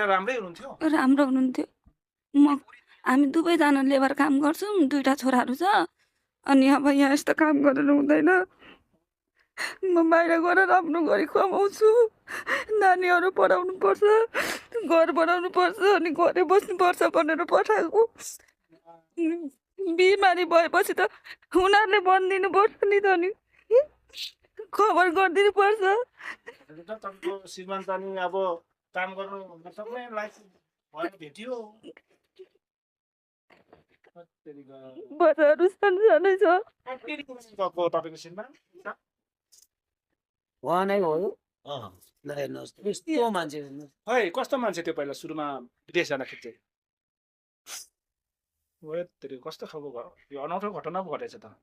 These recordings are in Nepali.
राम्रै हुनुहुन्थ्यो। राम्रो हुनुहुन्थ्यो। हामी दुवैजना लेबर काम गर्छौँ, 2टा छोराहरू छ। अनि अब यहाँ यस्तो काम गरेर हुँदैन। म बाहिर गएर राम्रो गरी कमाउँछु, नानीहरू पढाउनुपर्छ, घर बनाउनुपर्छ, अनि घरै बस्नुपर्छ भनेर पठाएको। बिमारी भएपछि त उनीहरूले भनिदिनु पर्छ नि त, नि खबर गरिदिनु पर्छ। तपाईँको श्रीमान त नि अब काम गर्नु सक्ने लाइफ भेटियो। बच्चाहरू सानो छ। तपाईँको श्रीमान उहाँ नै हो। ल हेर्नुहोस् यस्तो मान्छे खै कस्तो मान्छे थियो पहिला सुरुमा विदेश जाँदाखेरि चाहिँ? कस्तो खालको यो अनौठो घटना पो घटेछ त।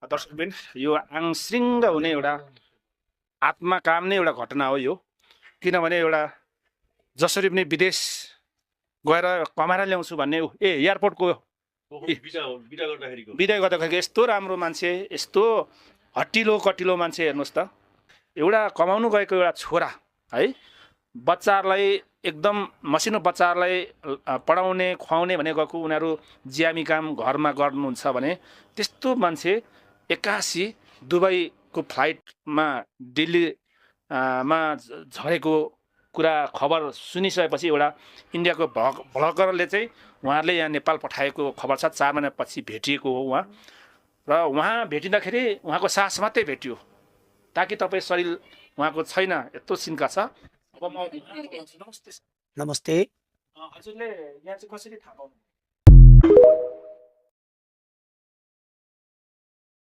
दर्शकबिन यो आङश्रिङ्ग हुने एउटा आत्मा काम्ने एउटा घटना हो यो। किनभने एउटा जसरी पनि विदेश गएर कमाएर ल्याउँछु भन्ने एयरपोर्टको बिदा गर्दाखेरि यस्तो राम्रो मान्छे, यस्तो हट्टिलो कटिलो मान्छे हेर्नुहोस् त। एउटा कमाउनु गएको एउटा छोरा है, बच्चाहरूलाई एकदम मसिनो बच्चाहरूलाई पढाउने खुवाउने भने गएको उनीहरू ज्यामी काम घरमा गर्नुहुन्छ भने त्यस्तो मान्छे 81 दुबईको फ्लाइटमा दिल्लीमा झरेको कुरा खबर सुनिसकेपछि एउटा इन्डियाको भ्लगरले चाहिँ उहाँहरूले यहाँ नेपाल पठाएको खबर छ। 4 महिनापछि भेटिएको हो उहाँ, र उहाँ भेटिँदाखेरि उहाँको सास मात्रै भेटियो, ताकि तपाईँ शरीर उहाँको छैन, यस्तो सिन्का छ। अब म नमस्ते। हजुरले यहाँ चाहिँ कसरी थाहा पाउनु?